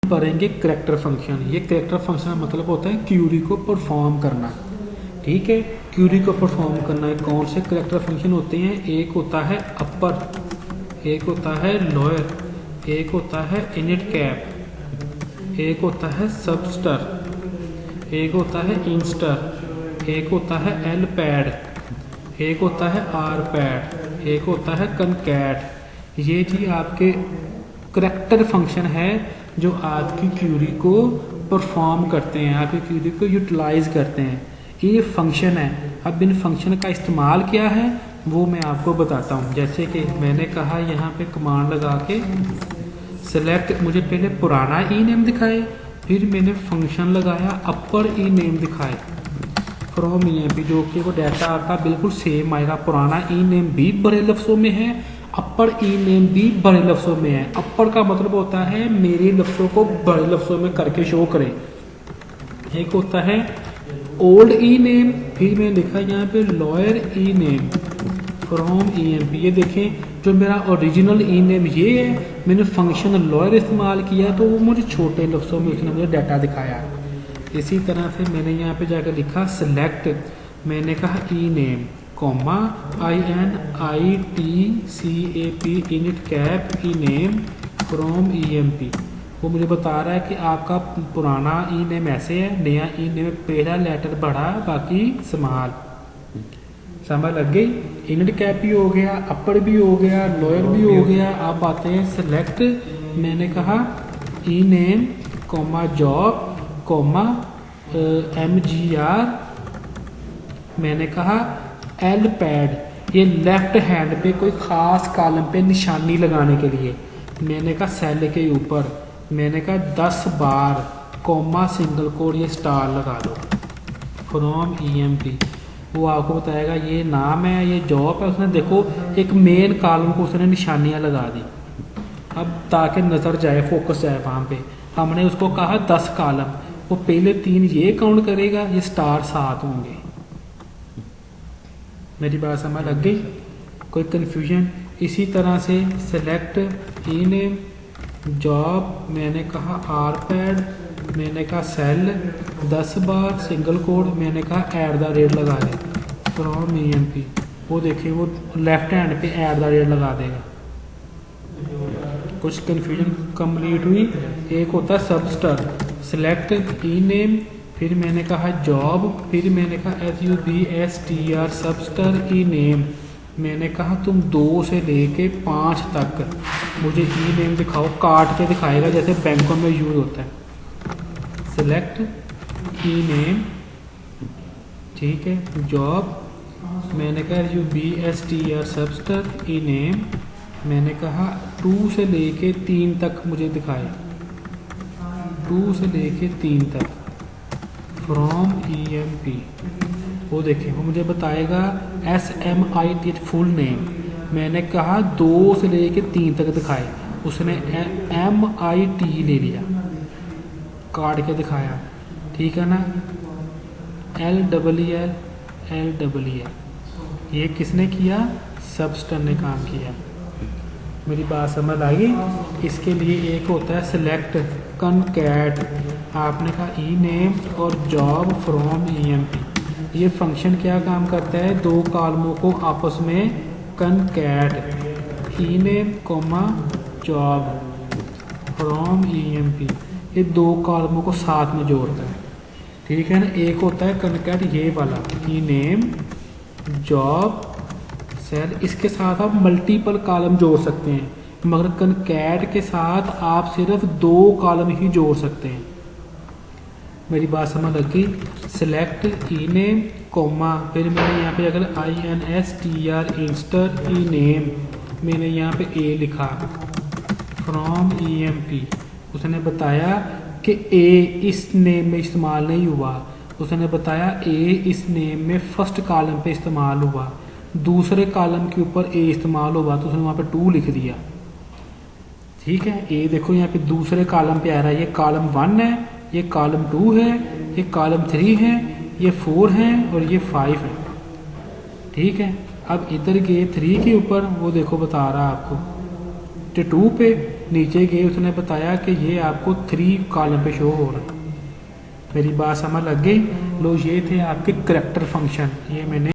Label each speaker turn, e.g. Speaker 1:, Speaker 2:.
Speaker 1: पढ़ेंगे character function. ये character function का मतलब होता है क्यूरी को परफॉर्म करना। ठीक है, क्यूरी को परफॉर्म करना है। कौन से करैक्टर फंक्शन होते हैं? एक होता है अपर, एक होता है लोअर, एक होता है इनिट कैप, एक होता है सबस्टर, एक होता है इंस्टर, एक होता है एल पैड, एक होता है आर पैड, एक होता है कनकैट। ये जी आपके करैक्टर फंक्शन है जो आपकी क्यूरी को परफॉर्म करते हैं, आपकी क्यूरी को यूटिलाइज करते हैं। ये फंक्शन है। अब इन फंक्शन का इस्तेमाल क्या है वो मैं आपको बताता हूँ। जैसे कि मैंने कहा यहाँ पे कमांड लगा के सेलेक्ट, मुझे पहले पुराना ई नेम दिखाए, फिर मैंने फंक्शन लगाया अपर ई नेम दिखाए फ्रॉम ई, जो कि वो डाटा आपका बिल्कुल सेम आएगा। पुराना ई नेम भी बड़े लफ्ज़ों में है, अपर ई नेम भी बड़े लफ्ज़ों में है। अपर का मतलब होता है मेरे लफ्ज़ों को बड़े लफ्ज़ों में करके शो करें। एक होता है ओल्ड ई नेम, फिर मैंने लिखा यहाँ पे lower E name from E M P. ये देखें, जो मेरा ओरिजिनल ई नेम ये है, मैंने फंक्शन लोअर इस्तेमाल किया तो वो मुझे छोटे लफ्ज़ों में उसने मुझे डाटा दिखाया। इसी तरह से मैंने यहाँ पे जाकर लिखा सेलेक्ट, मैंने कहा E name comma INITCAP init cap E name from EMP। वो मुझे बता रहा है कि आपका पुराना ई नेम ऐसे है, नया ई नेम पहला लेटर बड़ा बाकी स्मॉल। समझ लग गई? इनिट कैप भी हो गया, अपर भी हो गया, लोअर भी हो गया। आप आते हैं सेलेक्ट, मैंने कहा E name comma job comma MGR, मैंने कहा एल पैड। ये लेफ्ट हैंड पे कोई ख़ास कॉलम पे निशानी लगाने के लिए मैंने कहा सेल के ऊपर मैंने कहा 10 बार कॉमा सिंगल कोड ये स्टार लगा दो फ्रॉम EMP। वो आपको बताएगा ये नाम है, ये जॉब है। उसने देखो एक मेन कॉलम को उसने निशानियाँ लगा दी, अब ताकि नज़र जाए, फोकस जाए वहाँ पे। हमने उसको कहा 10 कॉलम, वो पहले 3 ये काउंट करेगा, ये स्टार 7 होंगे। मेरी बात समझ लग गई? कोई कन्फ्यूजन? इसी तरह से सेलेक्ट ई नेम जॉब, मैंने कहा आर पैड, मैंने कहा सेल 10 बार सिंगल कोड, मैंने कहा @ लगा दे फ्रॉम EMP। वो देखिए वो लेफ्ट हैंड पे @ लगा देगा। कुछ कन्फ्यूजन कंप्लीट हुई? एक होता है सबस्टर, सेलेक्ट ई नेम, फिर मैंने कहा जॉब, फिर मैंने कहा SUBSTR सबस्टर ई नेम। मैंने कहा तुम 2 से लेके 5 तक मुझे ई नेम दिखाओ, काट के दिखाएगा जैसे बैंकों में यूज होता है। सेलेक्ट ई नेम, ठीक है, जॉब, मैंने कहा SUBSTR सबस्टर ई नेम, मैंने कहा 2 से लेके 3 तक मुझे दिखाए, 2 से लेके 3 तक फ्रॉम EMP। वो देखें वो मुझे बताएगा SMIT फुल नेम। मैंने कहा 2 से लेके 3 तक दिखाए, उसने MIT ले लिया, काट के दिखाया। ठीक है ना? LLL ये किसने किया? सबस्टर ने काम किया। मेरी बात समझ आई? इसके लिए एक होता है सेलेक्ट कनकैट, आपने कहा ई नेम और जॉब फ्रॉम EMP। ये फंक्शन क्या काम करता है? 2 कॉलमों को आपस में concat, E name comma job from EMP, ये 2 कॉलमों को साथ में जोड़ता है। ठीक है ना? एक होता है कनकैट ये वाला, ई नेम जॉब सेल, इसके साथ आप मल्टीपल कॉलम जोड़ सकते हैं, मगर कनकैट के साथ आप सिर्फ 2 कॉलम ही जोड़ सकते हैं। मेरी बात समझ लग गई? सेलेक्ट ई नेम कॉमा, फिर मैंने यहाँ पे अगर INSTR इंस्टर ई नेम, मैंने यहाँ पे A लिखा फ्रॉम EMP। उसने बताया कि A इस नेम में इस्तेमाल नहीं हुआ, उसने बताया A इस नेम में फर्स्ट कॉलम पे इस्तेमाल हुआ, दूसरे कॉलम के ऊपर A इस्तेमाल हुआ तो उसने वहाँ पे 2 लिख दिया। ठीक है? A देखो यहाँ पे दूसरे कॉलम पे आ रहा है, ये कॉलम 1 है, ये कॉलम 2 है, ये कॉलम 3 है, ये 4 है और ये 5 है। ठीक है? अब इधर के 3 के ऊपर वो देखो बता रहा है आपको, 2 पे नीचे गए, उसने बताया कि ये आपको 3 कॉलम पे शो हो रहा है। मेरी बात समझ लग गई। लो ये थे आपके करेक्टर फंक्शन, ये मैंने